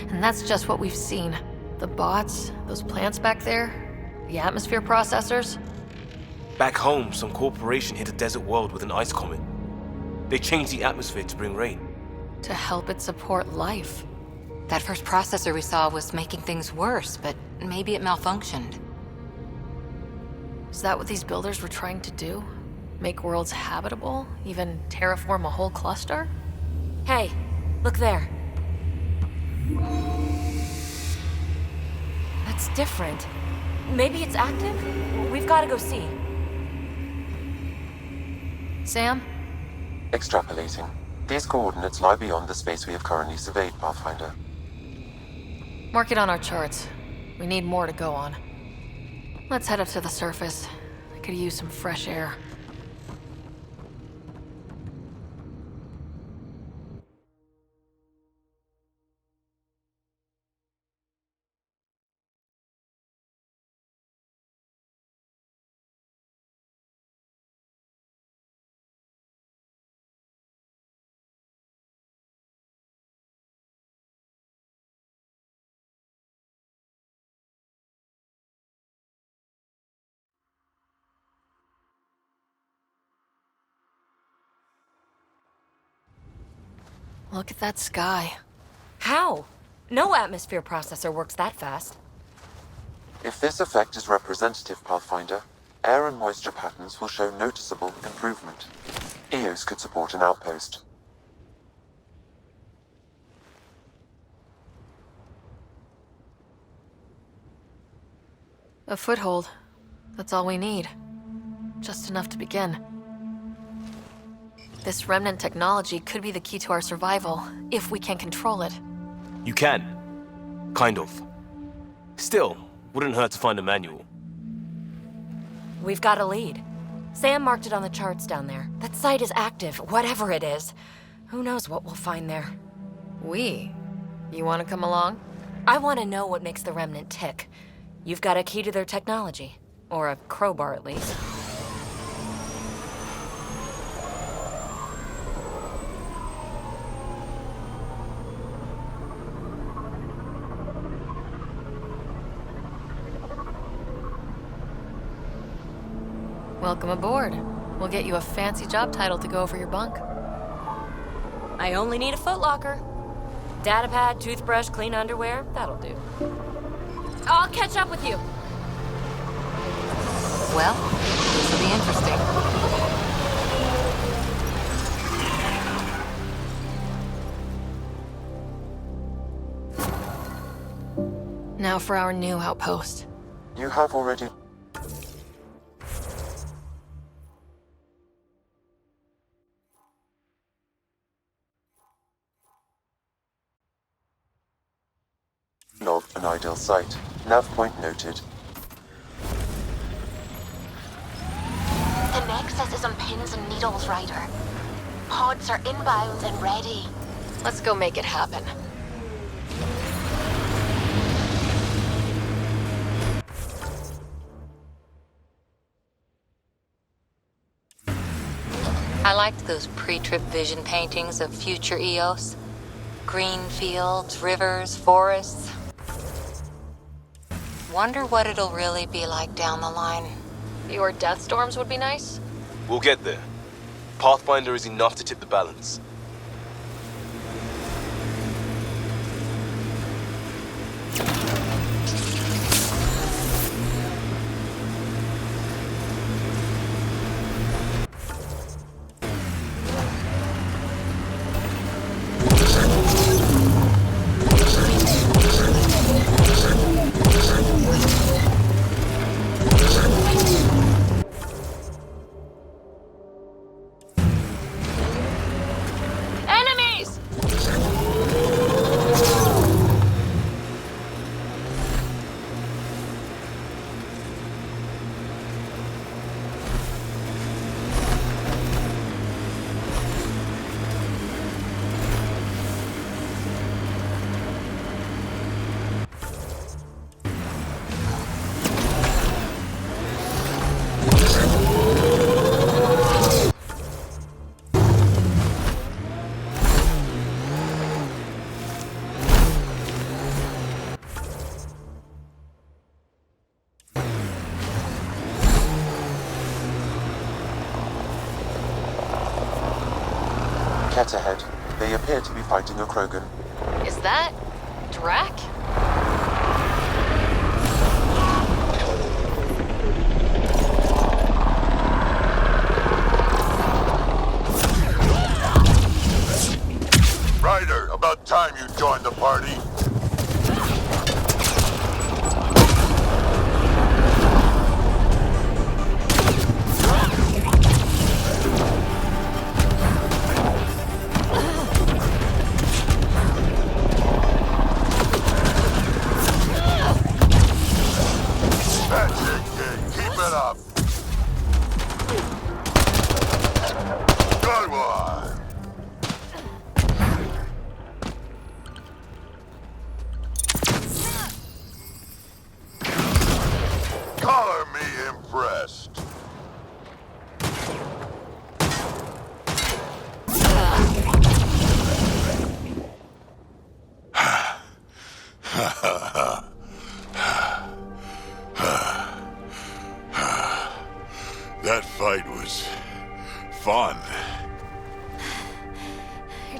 Speaker 1: And that's just what we've seen. The bots, those plants back there, the atmosphere processors.
Speaker 9: Back home, some corporation hit a desert world with an ice comet. They changed the atmosphere to bring rain.
Speaker 1: To help it support life.
Speaker 6: That first processor we saw was making things worse, but maybe it malfunctioned.
Speaker 1: Is that what these builders were trying to do? Make worlds habitable? Even terraform a whole cluster?
Speaker 5: Hey, look there. That's different. Maybe it's active? We've got to go see.
Speaker 1: Sam?
Speaker 4: Extrapolating. These coordinates lie beyond the space we have currently surveyed, Pathfinder.
Speaker 1: Mark it on our charts. We need more to go on. Let's head up to the surface. I could use some fresh air. Look at that sky.
Speaker 5: How? No atmosphere processor works that fast.
Speaker 4: If this effect is representative, Pathfinder, air and moisture patterns will show noticeable improvement. EOS could support an outpost.
Speaker 1: A foothold. That's all we need. Just enough to begin. This remnant technology could be the key to our survival, if we can control it.
Speaker 9: You can. Kind of. Still, wouldn't hurt to find a manual.
Speaker 5: We've got a lead. Sam marked it on the charts down there. That site is active, whatever it is. Who knows what we'll find there?
Speaker 1: You want to come along?
Speaker 5: I want to know what makes the remnant tick. You've got a key to their technology. Or a crowbar, at least.
Speaker 1: Welcome aboard. We'll get you a fancy job title to go over your bunk.
Speaker 5: I only need a footlocker. Datapad, toothbrush, clean underwear, that'll do. I'll catch up with you.
Speaker 6: Well, this will be interesting.
Speaker 1: Now for our new outpost.
Speaker 4: You have already... logged an ideal site. Nav point noted.
Speaker 8: The Nexus is on pins and needles, Ryder. Pods are inbound and ready.
Speaker 1: Let's go make it happen.
Speaker 6: I liked those pre-trip vision paintings of future EOS. Green fields, rivers, forests. Wonder what it'll really be like down the line.
Speaker 1: Fewer death storms would be nice.
Speaker 9: We'll get there. Pathfinder is enough to tip the balance.
Speaker 1: Enemies!
Speaker 4: Cat ahead. They appear to be fighting a Krogan.
Speaker 1: Is that... Drac?
Speaker 10: Ryder, about time you joined the party.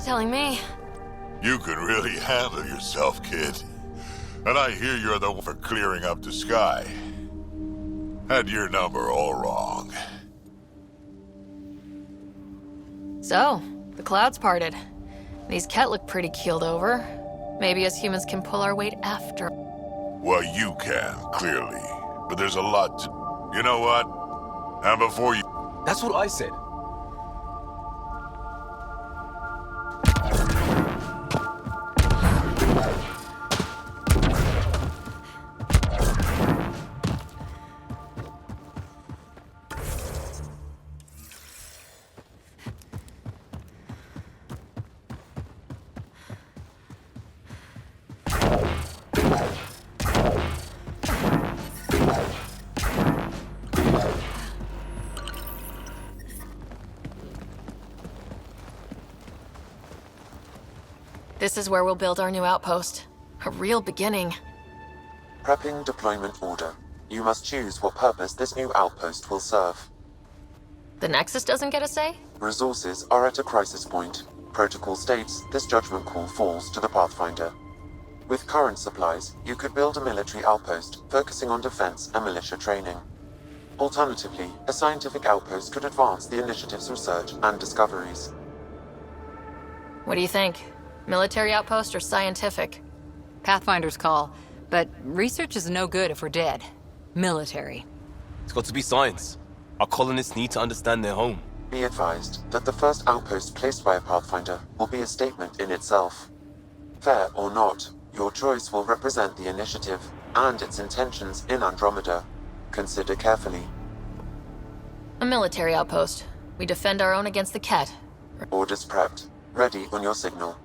Speaker 1: telling me.
Speaker 10: You can really handle yourself, kid. And I hear you're the one for clearing up the sky. Had your number all wrong.
Speaker 1: So, the clouds parted. These Ket look pretty keeled over. Maybe us humans can pull our weight after.
Speaker 10: Well, you can, clearly. But there's a lot to... You know what? And before you...
Speaker 9: That's what I said.
Speaker 1: This is where we'll build our new outpost. A real beginning.
Speaker 4: Prepping deployment order. You must choose what purpose this new outpost will serve.
Speaker 1: The Nexus doesn't get a say?
Speaker 4: Resources are at a crisis point. Protocol states this judgment call falls to the Pathfinder. With current supplies, you could build a military outpost focusing on defense and militia training. Alternatively, a scientific outpost could advance the initiative's research and discoveries.
Speaker 1: What do you think? Military outpost or scientific?
Speaker 6: Pathfinder's call, but research is no good if we're dead. Military.
Speaker 9: It's got to be science. Our colonists need to understand their home.
Speaker 4: Be advised that the first outpost placed by a Pathfinder will be a statement in itself. Fair or not, your choice will represent the initiative and its intentions in Andromeda. Consider carefully.
Speaker 1: A military outpost. We defend our own against the Ket.
Speaker 4: Orders prepped. Ready on your signal.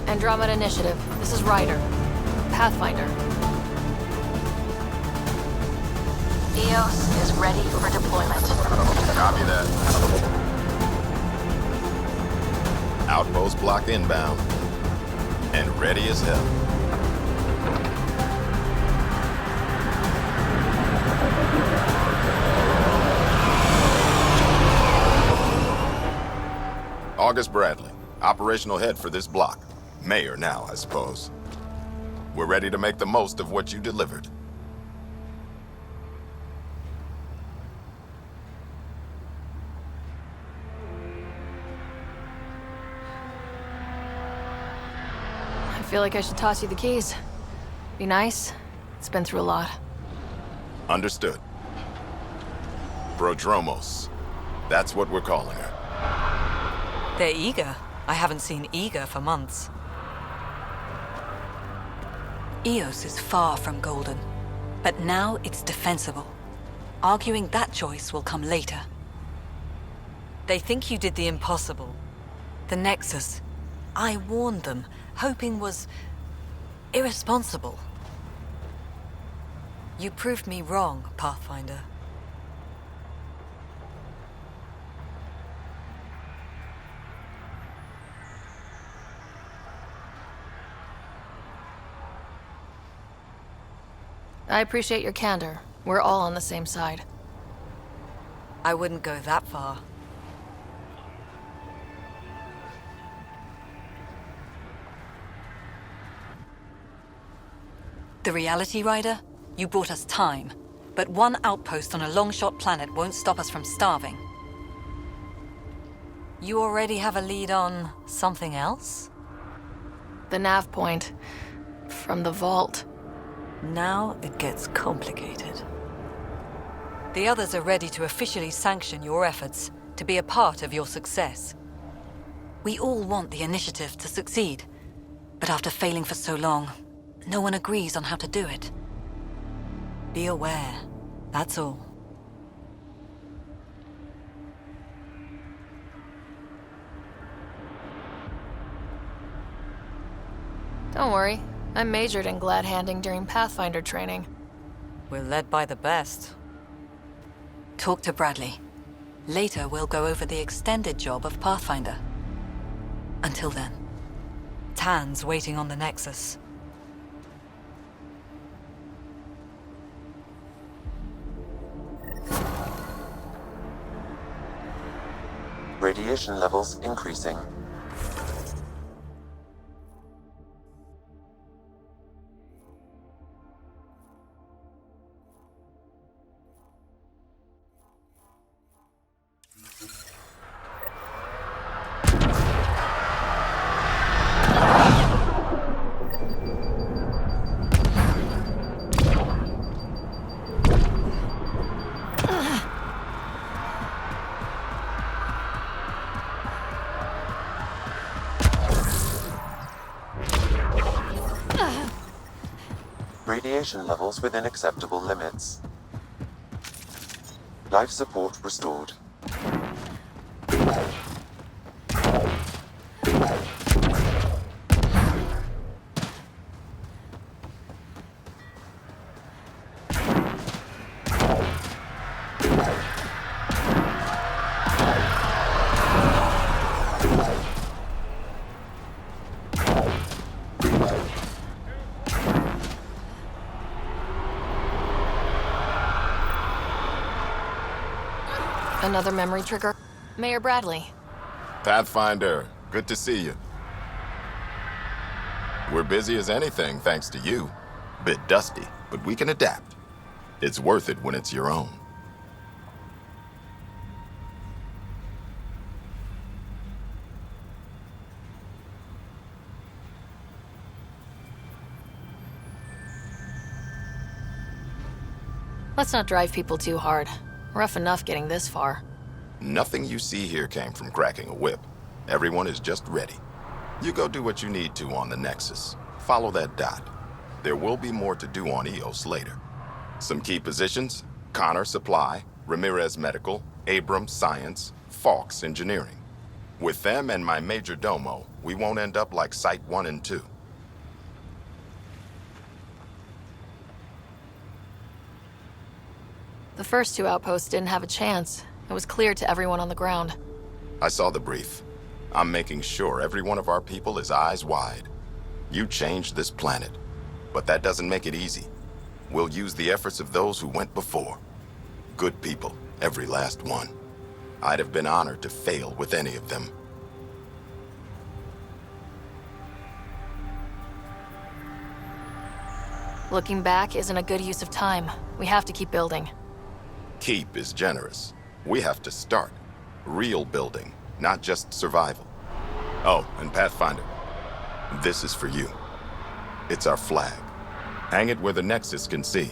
Speaker 1: Andromeda Initiative. This is Ryder. Pathfinder.
Speaker 8: Eos is ready for deployment.
Speaker 11: Copy that. Outpost block inbound. And ready as hell. August Bradley, operational head for this block. Mayor now, I suppose. We're ready to make the most of what you delivered.
Speaker 1: I feel like I should toss you the keys. Be nice. It's been through a lot.
Speaker 11: Understood. Prodromos. That's what we're calling her.
Speaker 12: They're eager. I haven't seen eager for months. Eos is far from golden, but now it's defensible. Arguing that choice will come later. They think you did the impossible. The Nexus. I warned them, hoping was irresponsible. You proved me wrong, Pathfinder.
Speaker 1: I appreciate your candor. We're all on the same side.
Speaker 12: I wouldn't go that far. The Reality Rider? You brought us time. But one outpost on a long-shot planet won't stop us from starving. You already have a lead on something else?
Speaker 1: The nav point. From the vault.
Speaker 12: Now it gets complicated. The others are ready to officially sanction your efforts, to be a part of your success. We all want the initiative to succeed, but after failing for so long, no one agrees on how to do it. Be aware, that's all.
Speaker 1: Don't worry. I majored in glad-handing during Pathfinder training.
Speaker 12: We're led by the best. Talk to Bradley. Later, we'll go over the extended job of Pathfinder. Until then, Tan's waiting on the Nexus.
Speaker 4: Radiation levels increasing. Radiation levels within acceptable limits. Life support restored.
Speaker 1: Another memory trigger. Mayor Bradley.
Speaker 11: Pathfinder, good to see you. We're busy as anything thanks to you. Bit dusty, but we can adapt. It's worth it when it's your own.
Speaker 1: Let's not drive people too hard. Rough enough getting this far.
Speaker 11: Nothing you see here came from cracking a whip. Everyone is just ready. You go do what you need to on the Nexus. Follow that dot. There will be more to do on EOS later. Some key positions: Connor Supply, Ramirez Medical, Abrams Science, Fawkes Engineering. With them and my major domo, we won't end up like Site 1 and 2.
Speaker 1: The first two outposts didn't have a chance. It was clear to everyone on the ground.
Speaker 11: I saw the brief. I'm making sure every one of our people is eyes wide. You changed this planet, but that doesn't make it easy. We'll use the efforts of those who went before. Good people, every last one. I'd have been honored to fail with any of them.
Speaker 1: Looking back isn't a good use of time. We have to keep building.
Speaker 11: Keep is generous. We have to start. Real building, not just survival. Oh, and Pathfinder, this is for you. It's our flag. Hang it where the Nexus can see.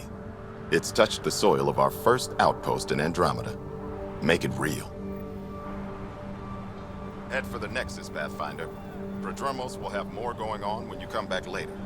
Speaker 11: It's touched the soil of our first outpost in Andromeda. Make it real. Head for the Nexus, Pathfinder. Prodromos will have more going on when you come back later.